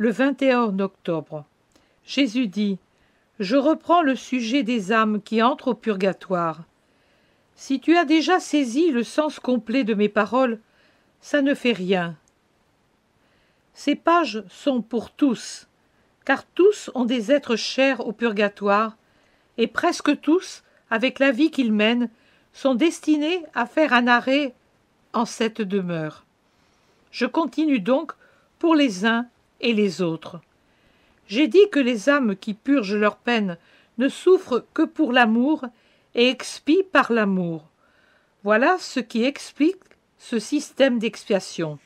Le 21 octobre. Jésus dit « Je reprends le sujet des âmes qui entrent au purgatoire. Si tu as déjà saisi le sens complet de mes paroles, ça ne fait rien. Ces pages sont pour tous, car tous ont des êtres chers au purgatoire, et presque tous, avec la vie qu'ils mènent, sont destinés à faire un arrêt en cette demeure. Je continue donc pour les uns et les autres. J'ai dit que les âmes qui purgent leur peine ne souffrent que pour l'amour et expient par l'amour. Voilà ce qui explique ce système d'expiation.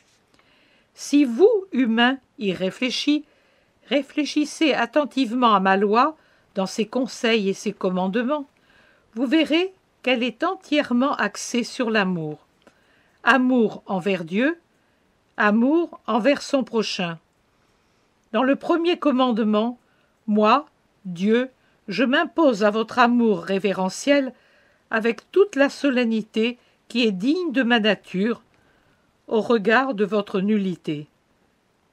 Si vous, humains, y réfléchissez attentivement à ma loi, dans ses conseils et ses commandements, vous verrez qu'elle est entièrement axée sur l'amour. Amour envers Dieu, amour envers son prochain. Dans le premier commandement, moi, Dieu, je m'impose à votre amour révérentiel avec toute la solennité qui est digne de ma nature, au regard de votre nullité.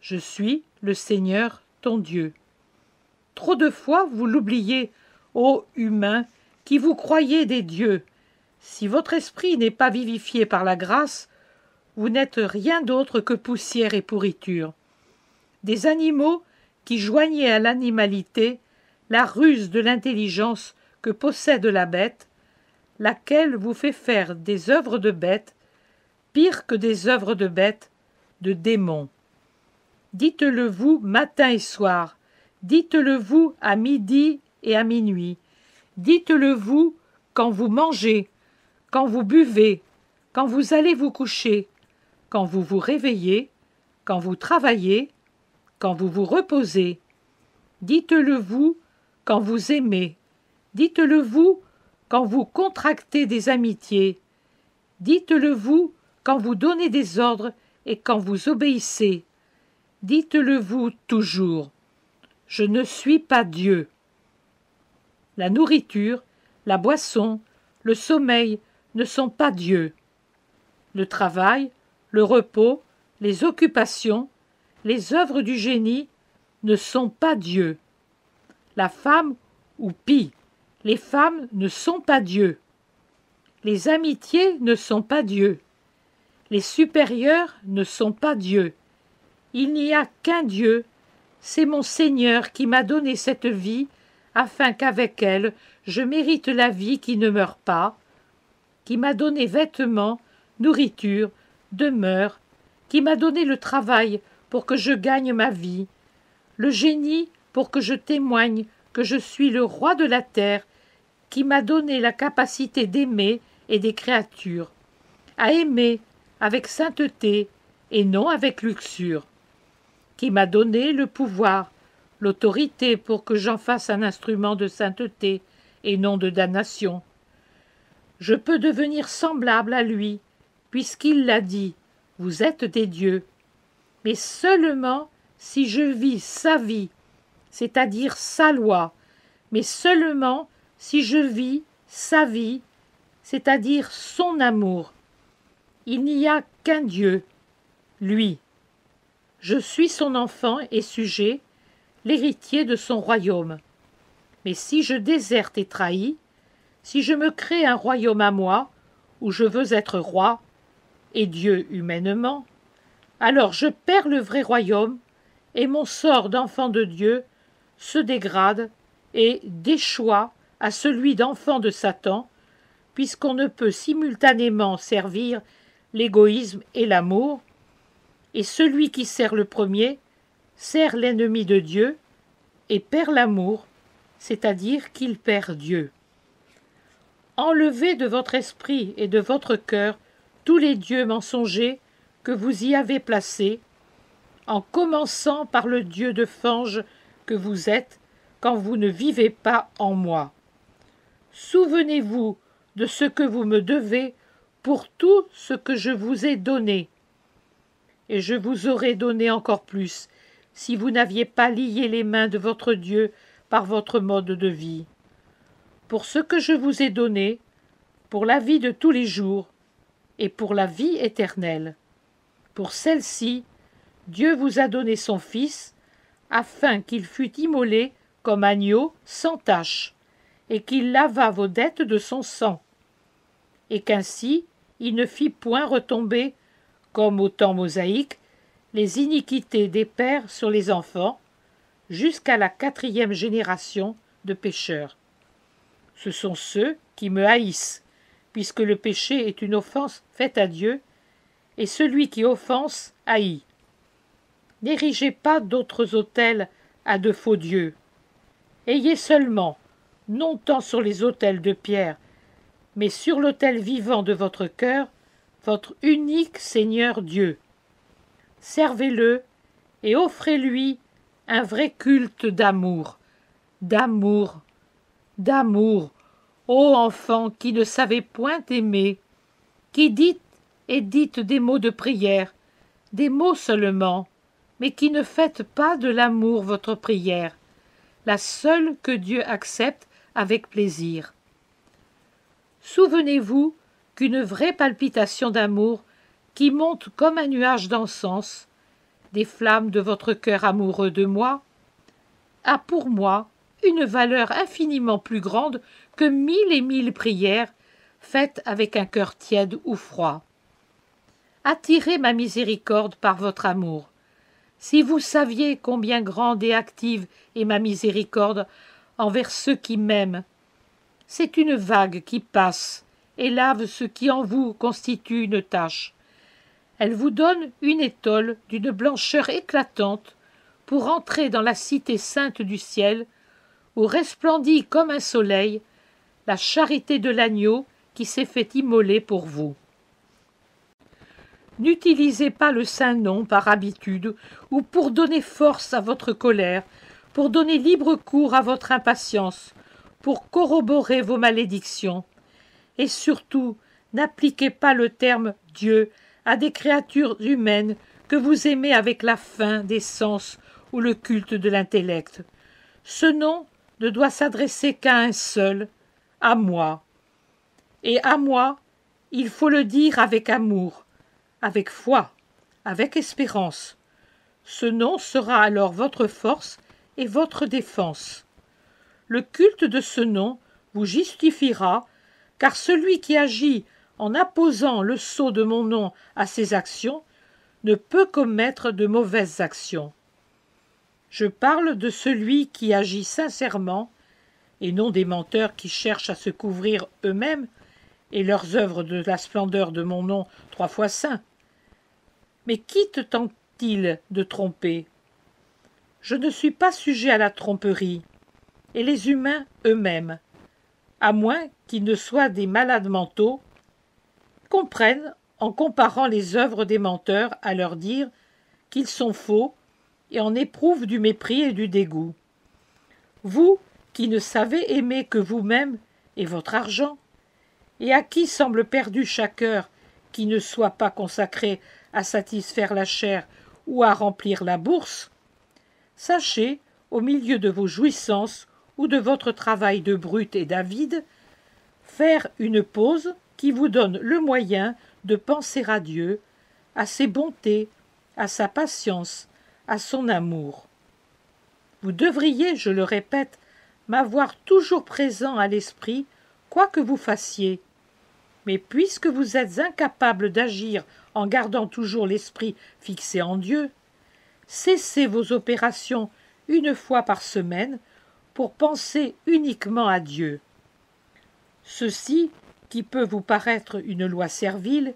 Je suis le Seigneur, ton Dieu. Trop de fois vous l'oubliez, ô humains, qui vous croyez des dieux. Si votre esprit n'est pas vivifié par la grâce, vous n'êtes rien d'autre que poussière et pourriture. Des animaux qui joignaient à l'animalité la ruse de l'intelligence que possède la bête, laquelle vous fait faire des œuvres de bêtes, pire que des œuvres de bêtes, de démons. Dites-le vous matin et soir, dites-le vous à midi et à minuit, dites-le vous quand vous mangez, quand vous buvez, quand vous allez vous coucher, quand vous vous réveillez, quand vous travaillez, quand vous vous reposez. Dites-le vous quand vous aimez, dites-le vous quand vous contractez des amitiés, dites-le vous quand vous donnez des ordres et quand vous obéissez. Dites-le vous toujours. Je ne suis pas Dieu. La nourriture, la boisson, le sommeil ne sont pas Dieu. Le travail, le repos, les occupations, les œuvres du génie ne sont pas Dieu. La femme, ou pis, les femmes ne sont pas Dieu. Les amitiés ne sont pas Dieu. Les supérieurs ne sont pas Dieu. Il n'y a qu'un Dieu, c'est mon Seigneur qui m'a donné cette vie, afin qu'avec elle je mérite la vie qui ne meurt pas, qui m'a donné vêtements, nourriture, demeure, qui m'a donné le travail pour que je gagne ma vie, le génie pour que je témoigne que je suis le roi de la terre, qui m'a donné la capacité d'aimer et des créatures, à aimer avec sainteté et non avec luxure, qui m'a donné le pouvoir, l'autorité pour que j'en fasse un instrument de sainteté et non de damnation. Je peux devenir semblable à lui, puisqu'il l'a dit, vous êtes des dieux, mais seulement si je vis sa vie, c'est-à-dire sa loi, mais seulement si je vis sa vie, c'est-à-dire son amour. Il n'y a qu'un Dieu, lui. Je suis son enfant et sujet, l'héritier de son royaume. Mais si je déserte et trahis, si je me crée un royaume à moi, où je veux être roi, et Dieu humainement, alors je perds le vrai royaume, et mon sort d'enfant de Dieu se dégrade et déchoit à celui d'enfant de Satan, puisqu'on ne peut simultanément servir l'égoïsme et l'amour, et celui qui sert le premier sert l'ennemi de Dieu et perd l'amour, c'est-à-dire qu'il perd Dieu. Enlevez de votre esprit et de votre cœur tous les dieux mensongers que vous y avez placés, en commençant par le Dieu de fange que vous êtes quand vous ne vivez pas en moi. Souvenez-vous de ce que vous me devez pour tout ce que je vous ai donné. Et je vous aurais donné encore plus, si vous n'aviez pas lié les mains de votre Dieu par votre mode de vie. Pour ce que je vous ai donné, pour la vie de tous les jours, et pour la vie éternelle. Pour celle-ci, Dieu vous a donné son Fils, afin qu'il fût immolé comme agneau sans tache, et qu'il lavât vos dettes de son sang, et qu'ainsi il ne fit point retomber, comme au temps mosaïque, les iniquités des pères sur les enfants, jusqu'à la 4e génération de pécheurs. Ce sont ceux qui me haïssent, puisque le péché est une offense faite à Dieu, et celui qui offense haït. N'érigez pas d'autres autels à de faux dieux. Ayez seulement, non tant sur les autels de pierre, mais sur l'autel vivant de votre cœur, votre unique Seigneur Dieu. Servez-le et offrez-lui un vrai culte d'amour, d'amour, d'amour, ô enfants qui ne savez point aimer, qui dites et dites des mots de prière, des mots seulement, mais qui ne faites pas de l'amour votre prière, la seule que Dieu accepte avec plaisir. Souvenez-vous qu'une vraie palpitation d'amour qui monte comme un nuage d'encens, des flammes de votre cœur amoureux de moi, a pour moi une valeur infiniment plus grande que 1000 et 1000 prières faites avec un cœur tiède ou froid. Attirez ma miséricorde par votre amour. Si vous saviez combien grande et active est ma miséricorde envers ceux qui m'aiment, c'est une vague qui passe et lave ce qui en vous constitue une tache. Elle vous donne une étole d'une blancheur éclatante pour entrer dans la cité sainte du ciel, où resplendit comme un soleil la charité de l'agneau qui s'est fait immoler pour vous. N'utilisez pas le saint nom par habitude ou pour donner force à votre colère, pour donner libre cours à votre impatience, pour corroborer vos malédictions. Et surtout, n'appliquez pas le terme « Dieu » à des créatures humaines que vous aimez avec la faim des sens ou le culte de l'intellect. Ce nom ne doit s'adresser qu'à un seul, à moi. Et à moi, il faut le dire avec amour, avec foi, avec espérance. Ce nom sera alors votre force et votre défense. Le culte de ce nom vous justifiera, car celui qui agit en apposant le sceau de mon nom à ses actions ne peut commettre de mauvaises actions. Je parle de celui qui agit sincèrement, et non des menteurs qui cherchent à se couvrir eux-mêmes et leurs œuvres de la splendeur de mon nom 3 fois saint. Mais qui te tente-t-il de tromper? Je ne suis pas sujet à la tromperie, et les humains eux-mêmes, à moins qu'ils ne soient des malades mentaux, comprennent en comparant les œuvres des menteurs à leur dire qu'ils sont faux et en éprouvent du mépris et du dégoût. Vous qui ne savez aimer que vous-même et votre argent, et à qui semble perdu chaque heure qui ne soit pas consacrée à satisfaire la chair ou à remplir la bourse, sachez, au milieu de vos jouissances ou de votre travail de brute et d'avide, faire une pause qui vous donne le moyen de penser à Dieu, à ses bontés, à sa patience, à son amour. Vous devriez, je le répète, m'avoir toujours présent à l'esprit, quoi que vous fassiez. Mais puisque vous êtes incapable d'agir en gardant toujours l'esprit fixé en Dieu, cessez vos opérations une fois par semaine pour penser uniquement à Dieu. Ceci, qui peut vous paraître une loi servile,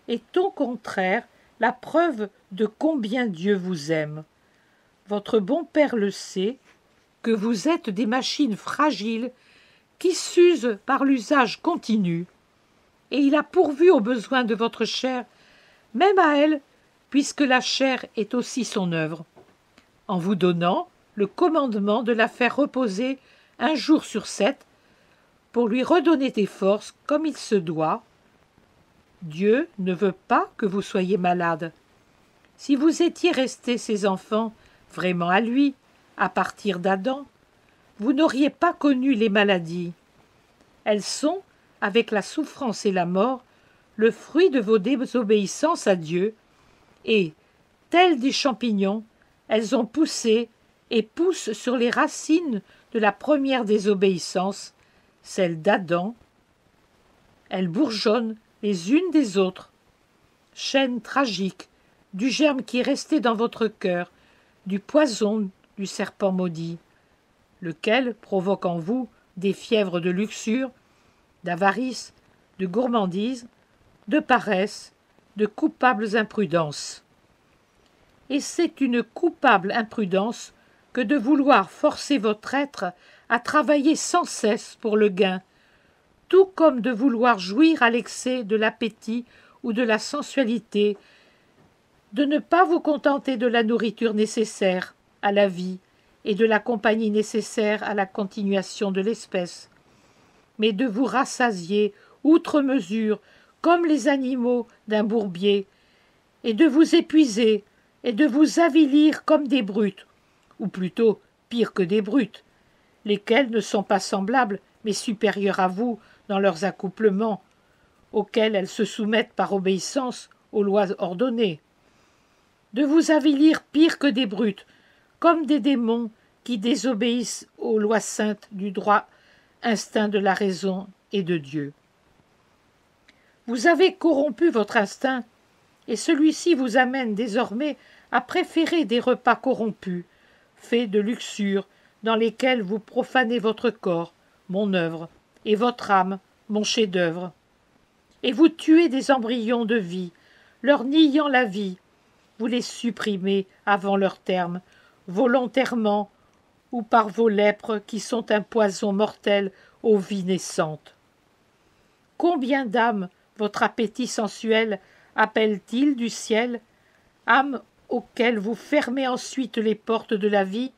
est au contraire la preuve de combien Dieu vous aime. Votre bon Père le sait, que vous êtes des machines fragiles qui s'usent par l'usage continu, et il a pourvu aux besoins de votre chair, même à elle, puisque la chair est aussi son œuvre, en vous donnant le commandement de la faire reposer 1 jour sur 7, pour lui redonner des forces comme il se doit. Dieu ne veut pas que vous soyez malade. Si vous étiez restés ses enfants vraiment à lui, à partir d'Adam, vous n'auriez pas connu les maladies. Elles sont, avec la souffrance et la mort, le fruit de vos désobéissances à Dieu, et, telles des champignons, elles ont poussé et poussent sur les racines de la première désobéissance, celle d'Adam. Elles bourgeonnent les unes des autres. Chaîne tragique du germe qui est resté dans votre cœur, du poison du serpent maudit, lequel provoque en vous des fièvres de luxure, d'avarice, de gourmandise, de paresse, de coupables imprudences. Et c'est une coupable imprudence que de vouloir forcer votre être à travailler sans cesse pour le gain, tout comme de vouloir jouir à l'excès de l'appétit ou de la sensualité, de ne pas vous contenter de la nourriture nécessaire à la vie et de la compagnie nécessaire à la continuation de l'espèce, mais de vous rassasier outre mesure comme les animaux d'un bourbier, et de vous épuiser et de vous avilir comme des brutes, ou plutôt pire que des brutes, lesquelles ne sont pas semblables mais supérieures à vous dans leurs accouplements, auxquels elles se soumettent par obéissance aux lois ordonnées, de vous avilir pire que des brutes, comme des démons qui désobéissent aux lois saintes du droit instinct de la raison et de Dieu. Vous avez corrompu votre instinct, et celui-ci vous amène désormais à préférer des repas corrompus, faits de luxure, dans lesquels vous profanez votre corps, mon œuvre, et votre âme, mon chef-d'œuvre. Et vous tuez des embryons de vie, leur niant la vie, vous les supprimez avant leur terme, volontairement ou par vos lèpres qui sont un poison mortel aux vies naissantes. Combien d'âmes votre appétit sensuel appelle-t-il du ciel, âmes auxquelles vous fermez ensuite les portes de la vie?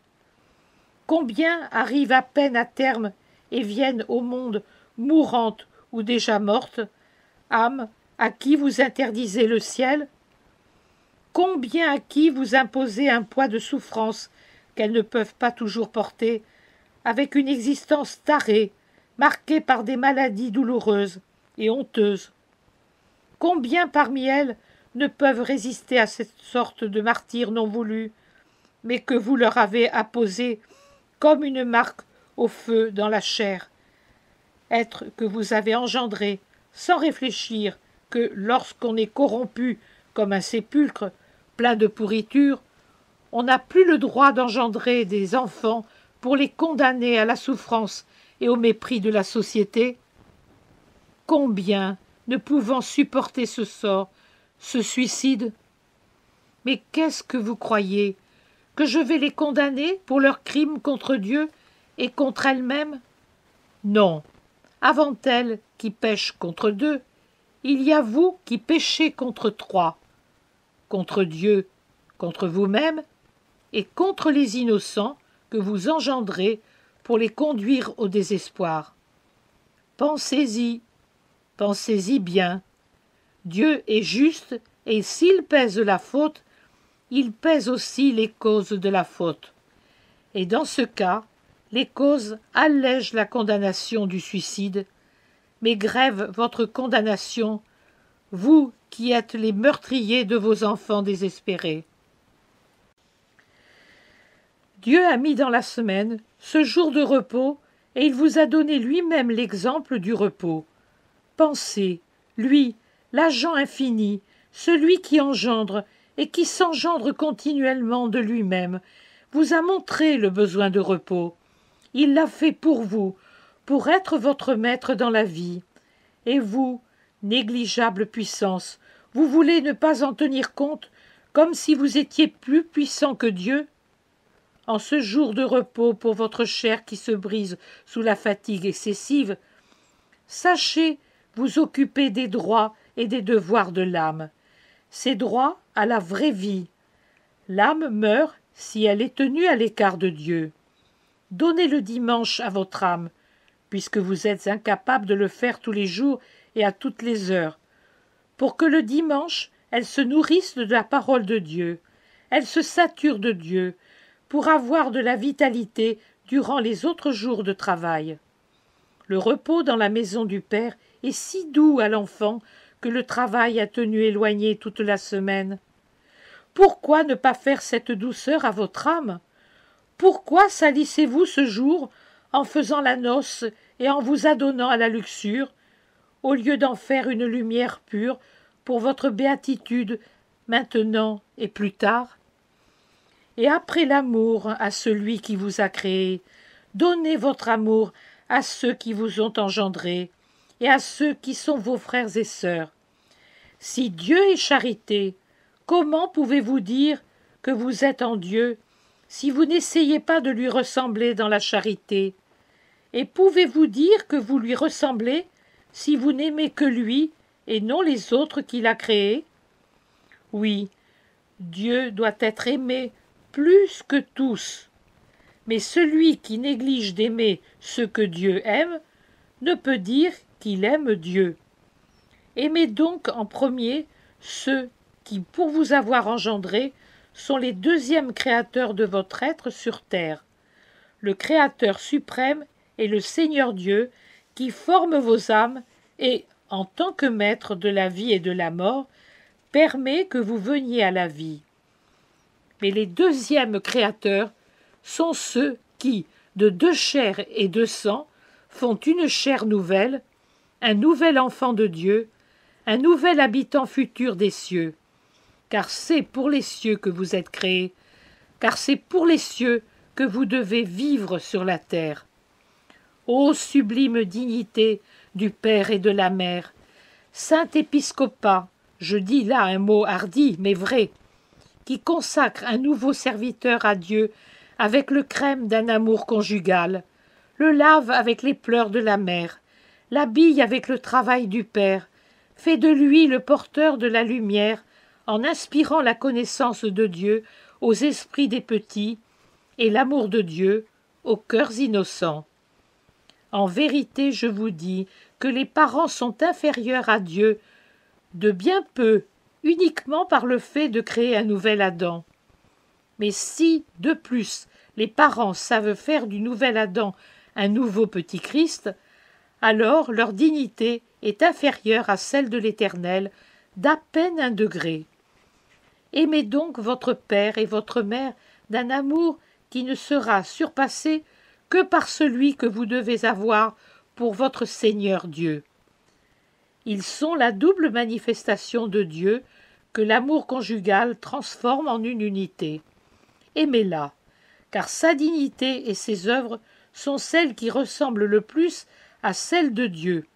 Combien arrivent à peine à terme et viennent au monde mourantes ou déjà mortes, âmes à qui vous interdisez le ciel? Combien à qui vous imposez un poids de souffrance qu'elles ne peuvent pas toujours porter, avec une existence tarée, marquée par des maladies douloureuses et honteuses? Combien parmi elles ne peuvent résister à cette sorte de martyre non voulu, mais que vous leur avez apposé comme une marque au feu dans la chair, être que vous avez engendré sans réfléchir que lorsqu'on est corrompu comme un sépulcre plein de pourriture, on n'a plus le droit d'engendrer des enfants pour les condamner à la souffrance et au mépris de la société? Combien, ne pouvant supporter ce sort, se suicident? Mais qu'est-ce que vous croyez? Que je vais les condamner pour leurs crimes contre Dieu et contre elles-mêmes? Non. Avant elles qui pêchent contre deux, il y a vous qui péchez contre trois, contre Dieu, contre vous-même, et contre les innocents que vous engendrez pour les conduire au désespoir. Pensez-y, pensez-y bien. Dieu est juste, et s'il pèse la faute, il pèse aussi les causes de la faute. Et dans ce cas, les causes allègent la condamnation du suicide, mais grèvent votre condamnation, vous qui êtes les meurtriers de vos enfants désespérés. Dieu a mis dans la semaine ce jour de repos, et il vous a donné lui-même l'exemple du repos. Pensez, lui, l'agent infini, celui qui engendre et qui s'engendre continuellement de lui-même, vous a montré le besoin de repos. Il l'a fait pour vous, pour être votre maître dans la vie. Et vous, négligeable puissance, vous voulez ne pas en tenir compte, comme si vous étiez plus puissant que Dieu? En ce jour de repos pour votre chair qui se brise sous la fatigue excessive, sachez vous occuper des droits et des devoirs de l'âme. Ces droits à la vraie vie. L'âme meurt si elle est tenue à l'écart de Dieu. Donnez le dimanche à votre âme, puisque vous êtes incapable de le faire tous les jours et à toutes les heures, pour que le dimanche, elle se nourrisse de la parole de Dieu, elle se sature de Dieu, pour avoir de la vitalité durant les autres jours de travail. Le repos dans la maison du Père est si doux à l'enfant que le travail a tenu éloigné toute la semaine. Pourquoi ne pas faire cette douceur à votre âme? Pourquoi salissez-vous ce jour en faisant la noce et en vous adonnant à la luxure, au lieu d'en faire une lumière pure pour votre béatitude maintenant et plus tard? Et après l'amour à celui qui vous a créé, donnez votre amour à ceux qui vous ont engendrés et à ceux qui sont vos frères et sœurs. Si Dieu est charité, comment pouvez-vous dire que vous êtes en Dieu si vous n'essayez pas de lui ressembler dans la charité? Et pouvez-vous dire que vous lui ressemblez si vous n'aimez que lui et non les autres qu'il a créés? Oui, Dieu doit être aimé plus que tous. Mais celui qui néglige d'aimer ce que Dieu aime ne peut dire qu'il aime Dieu. Aimez donc en premier ceux qui, pour vous avoir engendrés, sont les deuxièmes créateurs de votre être sur terre. Le Créateur suprême est le Seigneur Dieu qui forme vos âmes et, en tant que maître de la vie et de la mort, permet que vous veniez à la vie. Mais les deuxièmes créateurs sont ceux qui, de deux chairs et de sang, font une chair nouvelle, un nouvel enfant de Dieu, un nouvel habitant futur des cieux. Car c'est pour les cieux que vous êtes créés, car c'est pour les cieux que vous devez vivre sur la terre. Ô sublime dignité du Père et de la Mère, saint épiscopat, je dis là un mot hardi mais vrai, qui consacre un nouveau serviteur à Dieu avec le crème d'un amour conjugal, le lave avec les pleurs de la mère, l'habille avec le travail du Père, fait de lui le porteur de la lumière en inspirant la connaissance de Dieu aux esprits des petits et l'amour de Dieu aux cœurs innocents. En vérité, je vous dis que les parents sont inférieurs à Dieu de bien peu, uniquement par le fait de créer un nouvel Adam. Mais si, de plus, les parents savent faire du nouvel Adam un nouveau petit Christ, alors leur dignité est inférieure à celle de l'Éternel d'à peine 1 degré. Aimez donc votre père et votre mère d'un amour qui ne sera surpassé que par celui que vous devez avoir pour votre Seigneur Dieu. Ils sont la double manifestation de Dieu que l'amour conjugal transforme en une unité. Aimez-la, car sa dignité et ses œuvres sont celles qui ressemblent le plus à celles de Dieu.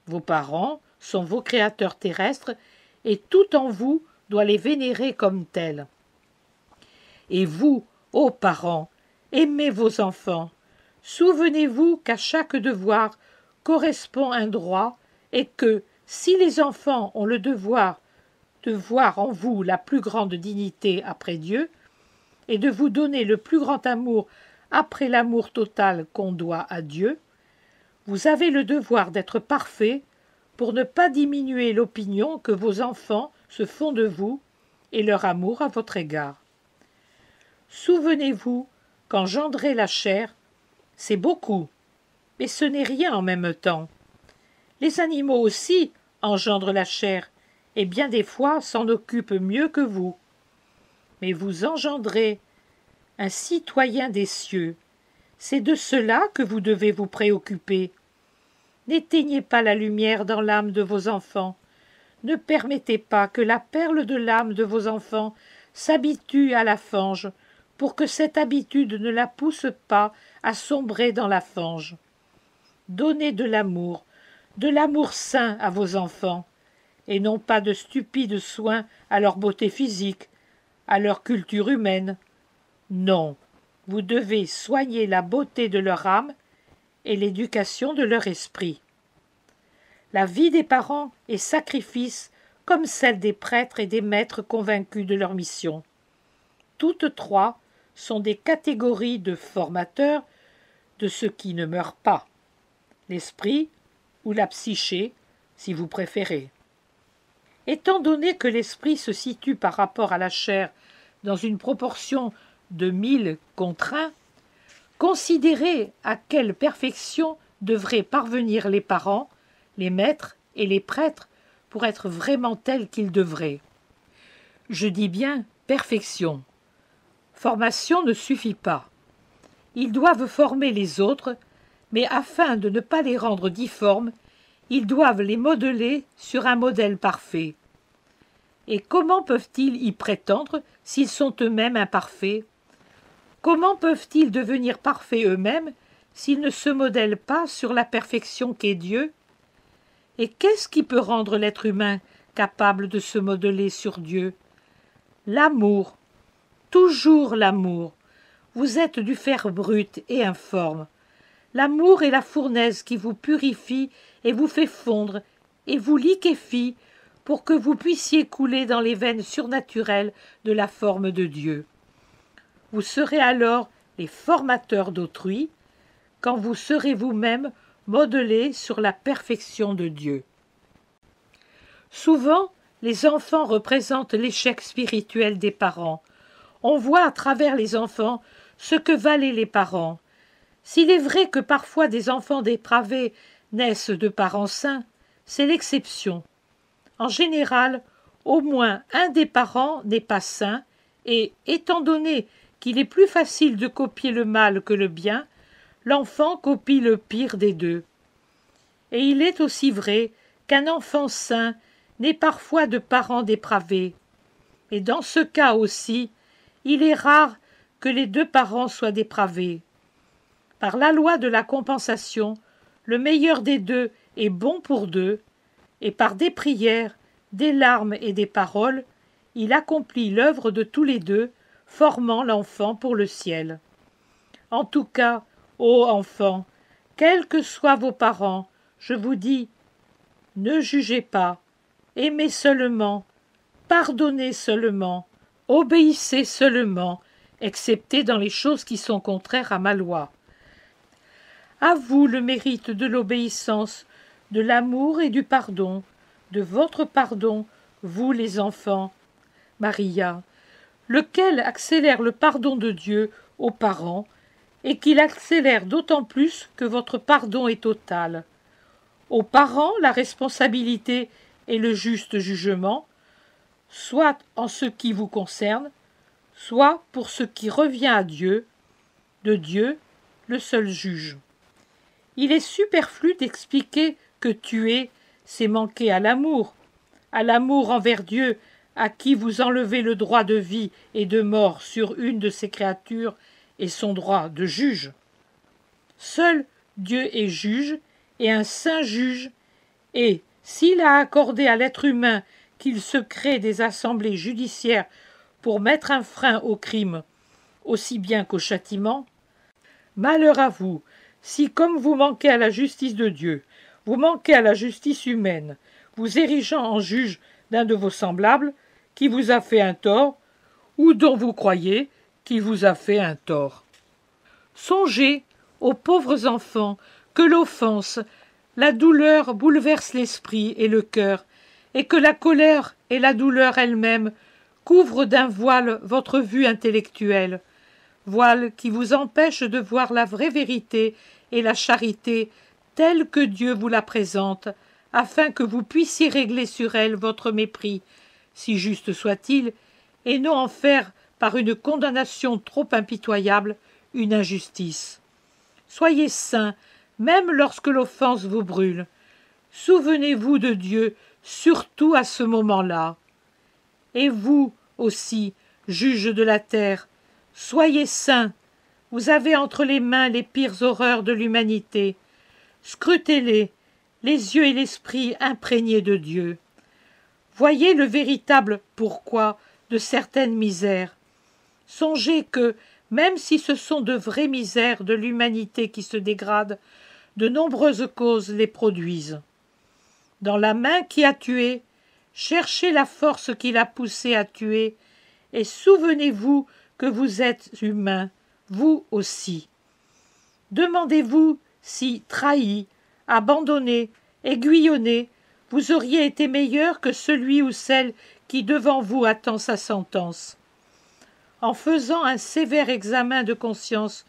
Vos parents sont vos créateurs terrestres, et tout en vous doit les vénérer comme tels. Et vous, ô parents, aimez vos enfants. Souvenez-vous qu'à chaque devoir correspond un droit, et que, si les enfants ont le devoir de voir en vous la plus grande dignité après Dieu, et de vous donner le plus grand amour après l'amour total qu'on doit à Dieu, vous avez le devoir d'être parfait pour ne pas diminuer l'opinion que vos enfants se font de vous et leur amour à votre égard. Souvenez-vous qu'engendrer la chair, c'est beaucoup, mais ce n'est rien en même temps. Les animaux aussi engendrent la chair, et bien des fois s'en occupent mieux que vous. Mais vous engendrez un citoyen des cieux. C'est de cela que vous devez vous préoccuper. N'éteignez pas la lumière dans l'âme de vos enfants. Ne permettez pas que la perle de l'âme de vos enfants s'habitue à la fange, pour que cette habitude ne la pousse pas à sombrer dans la fange. Donnez de l'amour sain à vos enfants, et non pas de stupides soins à leur beauté physique, à leur culture humaine. Non, vous devez soigner la beauté de leur âme et l'éducation de leur esprit. La vie des parents est sacrifice comme celle des prêtres et des maîtres convaincus de leur mission. Toutes trois sont des catégories de formateurs de ce qui ne meurt pas, l'esprit ou la psyché, si vous préférez. Étant donné que l'esprit se situe par rapport à la chair dans une proportion de 1000 contre 1, considérez à quelle perfection devraient parvenir les parents, les maîtres et les prêtres pour être vraiment tels qu'ils devraient. Je dis bien perfection. Formation ne suffit pas. Ils doivent former les autres, mais afin de ne pas les rendre difformes, ils doivent les modeler sur un modèle parfait. Et comment peuvent-ils y prétendre s'ils sont eux-mêmes imparfaits? Comment peuvent-ils devenir parfaits eux-mêmes s'ils ne se modèlent pas sur la perfection qu'est Dieu? Et qu'est-ce qui peut rendre l'être humain capable de se modeler sur Dieu? L'amour, toujours l'amour. Vous êtes du fer brut et informe. L'amour est la fournaise qui vous purifie et vous fait fondre et vous liquéfie pour que vous puissiez couler dans les veines surnaturelles de la forme de Dieu. Vous serez alors les formateurs d'autrui, quand vous serez vous-même modelés sur la perfection de Dieu. Souvent, les enfants représentent l'échec spirituel des parents. On voit à travers les enfants ce que valaient les parents. S'il est vrai que parfois des enfants dépravés naissent de parents saints, c'est l'exception. En général, au moins un des parents n'est pas saint, et, étant donné qu'il est plus facile de copier le mal que le bien, l'enfant copie le pire des deux. Et il est aussi vrai qu'un enfant saint naît parfois de parents dépravés. Et dans ce cas aussi, il est rare que les deux parents soient dépravés. Par la loi de la compensation, le meilleur des deux est bon pour deux, et par des prières, des larmes et des paroles, il accomplit l'œuvre de tous les deux, formant l'enfant pour le ciel. En tout cas, ô enfants, quels que soient vos parents, je vous dis, ne jugez pas, aimez seulement, pardonnez seulement, obéissez seulement, excepté dans les choses qui sont contraires à ma loi. À vous le mérite de l'obéissance, de l'amour et du pardon, de votre pardon, vous les enfants. Maria, lequel accélère le pardon de Dieu aux parents, et qu'il accélère d'autant plus que votre pardon est total. Aux parents, la responsabilité et le juste jugement, soit en ce qui vous concerne, soit pour ce qui revient à Dieu, de Dieu, le seul juge. Il est superflu d'expliquer que tuer, c'est manquer à l'amour envers Dieu, à qui vous enlevez le droit de vie et de mort sur une de ses créatures et son droit de juge. Seul Dieu est juge, et un saint juge, et s'il a accordé à l'être humain qu'il se crée des assemblées judiciaires pour mettre un frein au crime, aussi bien qu'au châtiment, malheur à vous, si, comme vous manquez à la justice de Dieu, vous manquez à la justice humaine, vous érigeant en juge d'un de vos semblables, qui vous a fait un tort, ou dont vous croyez qu'il vous a fait un tort. Songez aux pauvres enfants que l'offense, la douleur bouleversent l'esprit et le cœur, et que la colère et la douleur elles-mêmes couvrent d'un voile votre vue intellectuelle, voile qui vous empêche de voir la vraie vérité et la charité telle que Dieu vous la présente, afin que vous puissiez régler sur elle votre mépris, si juste soit-il, et non en faire, par une condamnation trop impitoyable, une injustice. Soyez saints, même lorsque l'offense vous brûle. Souvenez-vous de Dieu, surtout à ce moment-là. Et vous aussi, juges de la terre, soyez saints. Vous avez entre les mains les pires horreurs de l'humanité. Scrutez-les, les yeux et l'esprit imprégnés de Dieu. Voyez le véritable pourquoi de certaines misères. Songez que, même si ce sont de vraies misères de l'humanité qui se dégradent, de nombreuses causes les produisent. Dans la main qui a tué, cherchez la force qui l'a poussé à tuer, et souvenez-vous que vous êtes humain, vous aussi. Demandez-vous si, trahi, abandonné, aiguillonné, vous auriez été meilleur que celui ou celle qui devant vous attend sa sentence. En faisant un sévère examen de conscience,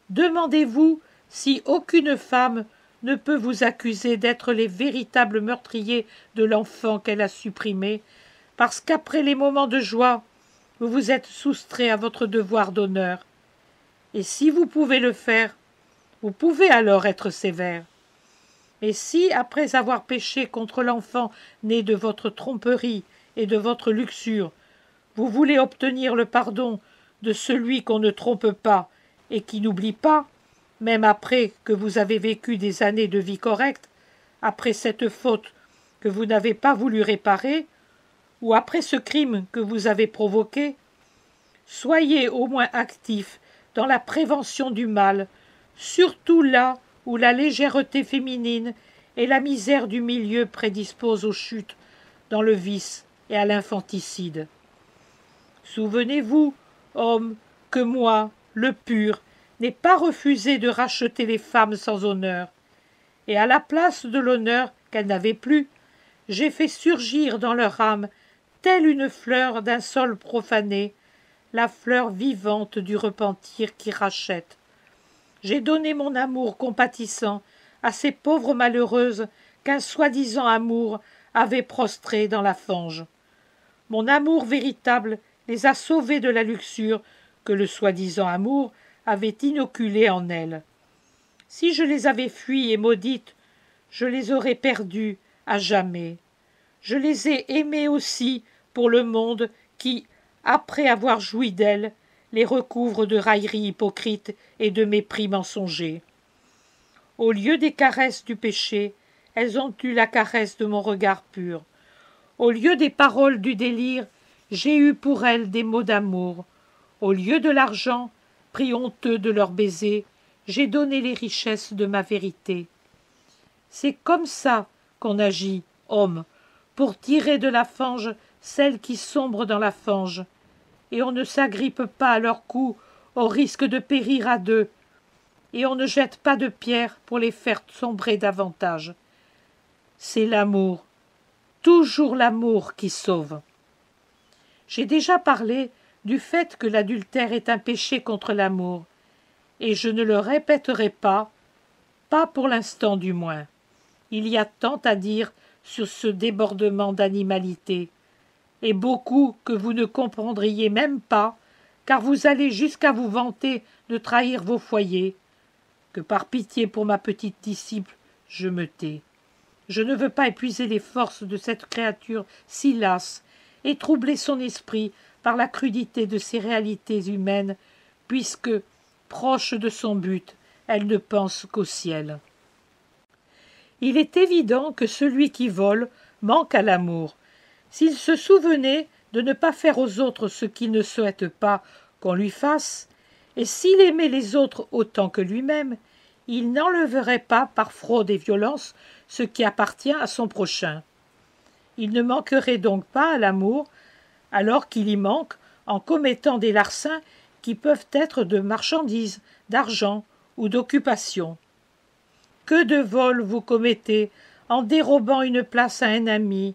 demandez-vous si aucune femme ne peut vous accuser d'être les véritables meurtriers de l'enfant qu'elle a supprimé, parce qu'après les moments de joie, vous vous êtes soustrait à votre devoir d'honneur. Et si vous pouvez le faire, vous pouvez alors être sévère. Et si, après avoir péché contre l'enfant né de votre tromperie et de votre luxure, vous voulez obtenir le pardon de celui qu'on ne trompe pas et qui n'oublie pas, même après que vous avez vécu des années de vie correcte, après cette faute que vous n'avez pas voulu réparer, ou après ce crime que vous avez provoqué, soyez au moins actif dans la prévention du mal, surtout là où la légèreté féminine et la misère du milieu prédisposent aux chutes, dans le vice et à l'infanticide. Souvenez-vous, hommes, que moi, le pur, n'ai pas refusé de racheter les femmes sans honneur, et à la place de l'honneur qu'elles n'avaient plus, j'ai fait surgir dans leur âme, telle une fleur d'un sol profané, la fleur vivante du repentir qui rachète. J'ai donné mon amour compatissant à ces pauvres malheureuses qu'un soi-disant amour avait prostrées dans la fange. Mon amour véritable les a sauvées de la luxure que le soi-disant amour avait inoculée en elles. Si je les avais fuies et maudites, je les aurais perdues à jamais. Je les ai aimées aussi pour le monde qui, après avoir joui d'elles, les recouvre de railleries hypocrites et de mépris mensongers. Au lieu des caresses du péché, elles ont eu la caresse de mon regard pur. Au lieu des paroles du délire, j'ai eu pour elles des mots d'amour. Au lieu de l'argent, pris honteux de leurs baisers, j'ai donné les richesses de ma vérité. C'est comme ça qu'on agit, homme, pour tirer de la fange celles qui sombrent dans la fange, et on ne s'agrippe pas à leur cou au risque de périr à deux, et on ne jette pas de pierre pour les faire sombrer davantage. C'est l'amour, toujours l'amour qui sauve. J'ai déjà parlé du fait que l'adultère est un péché contre l'amour, et je ne le répéterai pas pour l'instant du moins. Il y a tant à dire sur ce débordement d'animalité, et beaucoup que vous ne comprendriez même pas, car vous allez jusqu'à vous vanter de trahir vos foyers, que par pitié pour ma petite disciple, je me tais. Je ne veux pas épuiser les forces de cette créature si lasse et troubler son esprit par la crudité de ses réalités humaines, puisque, proche de son but, elle ne pense qu'au ciel. Il est évident que celui qui vole manque à l'amour. S'il se souvenait de ne pas faire aux autres ce qu'il ne souhaite pas qu'on lui fasse, et s'il aimait les autres autant que lui-même, il n'enlèverait pas par fraude et violence ce qui appartient à son prochain. Il ne manquerait donc pas à l'amour, alors qu'il y manque en commettant des larcins qui peuvent être de marchandises, d'argent ou d'occupation. Que de vols vous commettez en dérobant une place à un ami,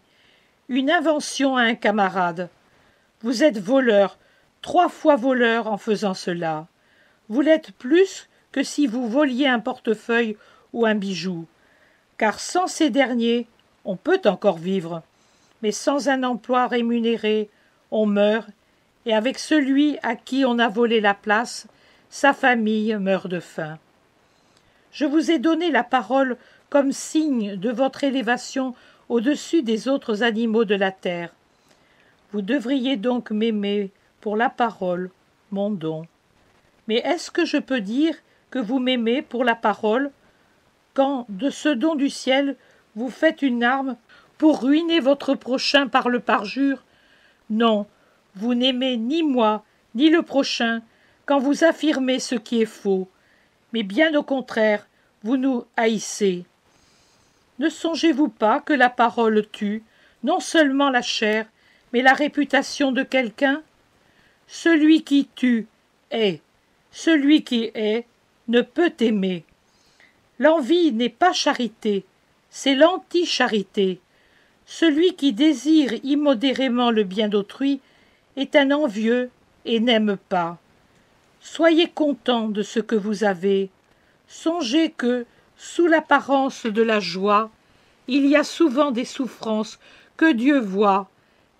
une invention à un camarade. Vous êtes voleur, 3 fois voleur en faisant cela. Vous l'êtes plus que si vous voliez un portefeuille ou un bijou, car sans ces derniers, on peut encore vivre, mais sans un emploi rémunéré, on meurt, et avec celui à qui on a volé la place, sa famille meurt de faim. Je vous ai donné la parole comme signe de votre élévation au-dessus des autres animaux de la terre. Vous devriez donc m'aimer pour la parole, mon don. Mais est-ce que je peux dire que vous m'aimez pour la parole, quand, de ce don du ciel, vous faites une arme pour ruiner votre prochain par le parjure? Non, vous n'aimez ni moi, ni le prochain, quand vous affirmez ce qui est faux, mais bien au contraire, vous nous haïssez. Ne songez-vous pas que la parole tue, non seulement la chair, mais la réputation de quelqu'un? Celui qui tue hait, celui qui hait ne peut aimer. L'envie n'est pas charité, c'est l'anti-charité. Celui qui désire immodérément le bien d'autrui est un envieux et n'aime pas. Soyez content de ce que vous avez. Songez que, sous l'apparence de la joie, il y a souvent des souffrances que Dieu voit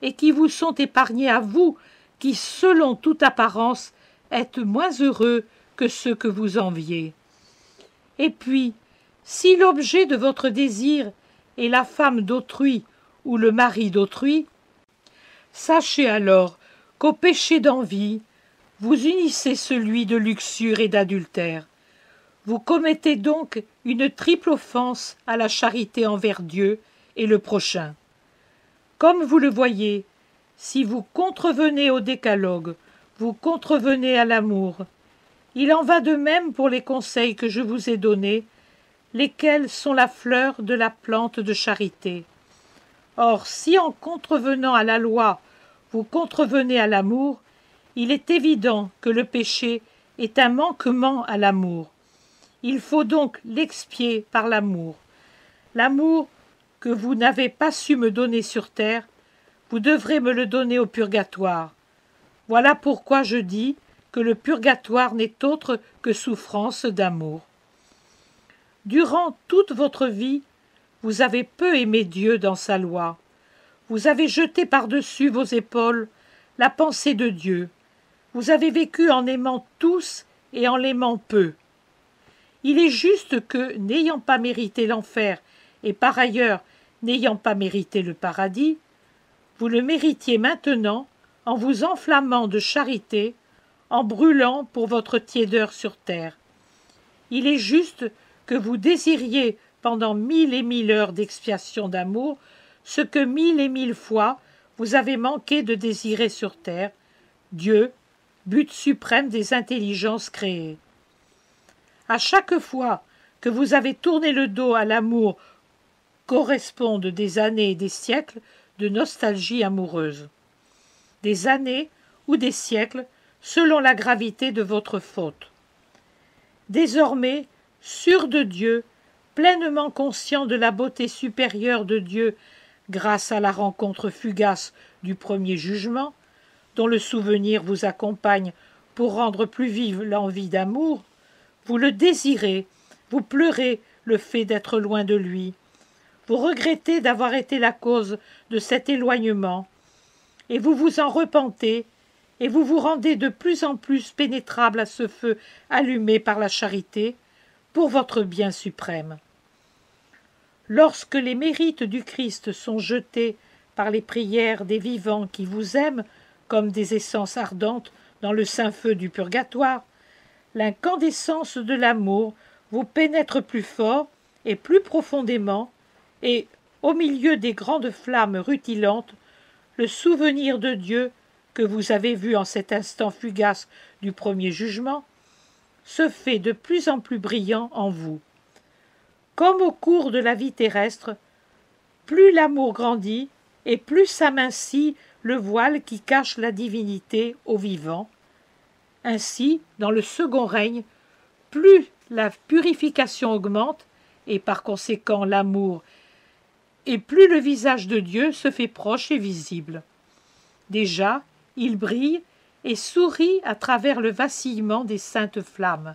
et qui vous sont épargnées à vous qui, selon toute apparence, êtes moins heureux que ceux que vous enviez. Et puis, si l'objet de votre désir est la femme d'autrui ou le mari d'autrui, sachez alors qu'au péché d'envie, vous unissez celui de luxure et d'adultère. Vous commettez donc une triple offense à la charité envers Dieu et le prochain. Comme vous le voyez, si vous contrevenez au décalogue, vous contrevenez à l'amour. Il en va de même pour les conseils que je vous ai donnés, lesquels sont la fleur de la plante de charité. Or, si en contrevenant à la loi, vous contrevenez à l'amour, il est évident que le péché est un manquement à l'amour. Il faut donc l'expier par l'amour. L'amour que vous n'avez pas su me donner sur terre, vous devrez me le donner au purgatoire. Voilà pourquoi je dis que le purgatoire n'est autre que souffrance d'amour. Durant toute votre vie, vous avez peu aimé Dieu dans sa loi. Vous avez jeté par-dessus vos épaules la pensée de Dieu. Vous avez vécu en aimant tous et en l'aimant peu. Il est juste que, n'ayant pas mérité l'enfer et par ailleurs n'ayant pas mérité le paradis, vous le méritiez maintenant en vous enflammant de charité, en brûlant pour votre tiédeur sur terre. Il est juste que vous désiriez pendant 1000 et 1000 heures d'expiation d'amour ce que 1000 et 1000 fois vous avez manqué de désirer sur terre, Dieu, but suprême des intelligences créées. À chaque fois que vous avez tourné le dos à l'amour correspondent des années et des siècles de nostalgie amoureuse. Des années ou des siècles selon la gravité de votre faute. Désormais, sûr de Dieu, pleinement conscient de la beauté supérieure de Dieu grâce à la rencontre fugace du premier jugement, dont le souvenir vous accompagne pour rendre plus vive l'envie d'amour, vous le désirez, vous pleurez le fait d'être loin de lui, vous regrettez d'avoir été la cause de cet éloignement, et vous vous en repentez, et vous vous rendez de plus en plus pénétrable à ce feu allumé par la charité, pour votre bien suprême. Lorsque les mérites du Christ sont jetés par les prières des vivants qui vous aiment comme des essences ardentes dans le saint feu du purgatoire, l'incandescence de l'amour vous pénètre plus fort et plus profondément, et, au milieu des grandes flammes rutilantes, le souvenir de Dieu que vous avez vu en cet instant fugace du premier jugement se fait de plus en plus brillant en vous. Comme au cours de la vie terrestre, plus l'amour grandit et plus s'amincit le voile qui cache la divinité aux vivants. Ainsi, dans le second règne, plus la purification augmente, et par conséquent l'amour, et plus le visage de Dieu se fait proche et visible. Déjà, il brille et sourit à travers le vacillement des saintes flammes.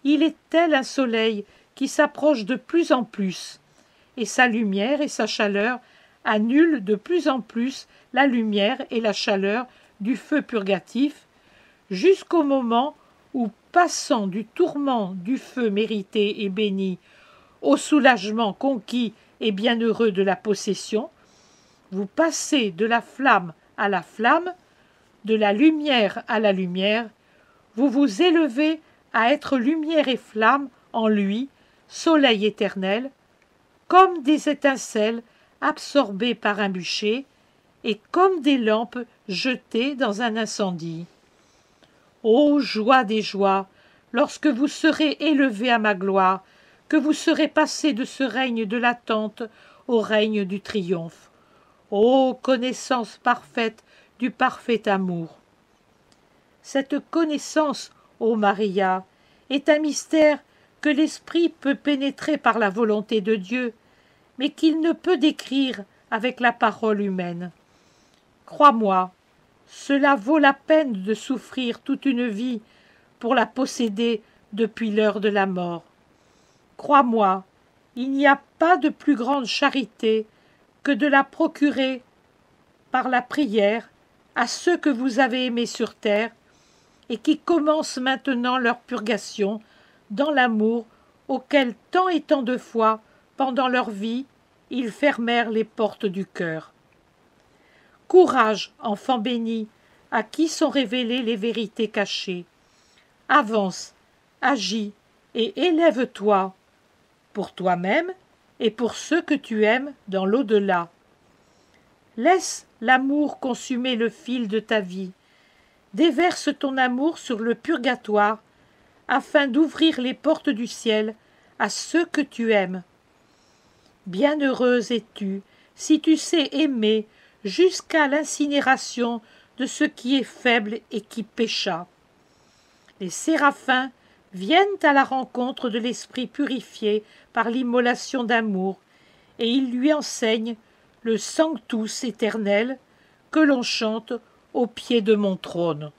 Il est tel un soleil qui s'approche de plus en plus, et sa lumière et sa chaleur annulent de plus en plus la lumière et la chaleur du feu purgatif, jusqu'au moment où, passant du tourment du feu mérité et béni au soulagement conquis et bienheureux de la possession, vous passez de la flamme à la flamme, de la lumière à la lumière, vous vous élevez à être lumière et flamme en lui, soleil éternel, comme des étincelles absorbées par un bûcher, et comme des lampes jetées dans un incendie. Ô joie des joies, lorsque vous serez élevé à ma gloire, que vous serez passé de ce règne de l'attente au règne du triomphe. Ô connaissance parfaite du parfait amour! Cette connaissance, ô Maria, est un mystère que l'esprit peut pénétrer par la volonté de Dieu, mais qu'il ne peut décrire avec la parole humaine. Crois-moi, cela vaut la peine de souffrir toute une vie pour la posséder depuis l'heure de la mort. Crois-moi, il n'y a pas de plus grande charité que de la procurer par la prière à ceux que vous avez aimés sur terre et qui commencent maintenant leur purgation dans l'amour auquel tant et tant de fois, pendant leur vie, ils fermèrent les portes du cœur. Courage, enfant béni, à qui sont révélées les vérités cachées. Avance, agis et élève-toi, pour toi-même et pour ceux que tu aimes dans l'au-delà. Laisse l'amour consumer le fil de ta vie. Déverse ton amour sur le purgatoire, afin d'ouvrir les portes du ciel à ceux que tu aimes. Bienheureuse es-tu, si tu sais aimer jusqu'à l'incinération de ce qui est faible et qui pécha. Les séraphins viennent à la rencontre de l'esprit purifié par l'immolation d'amour, et ils lui enseignent le Sanctus éternel que l'on chante au pied de mon trône.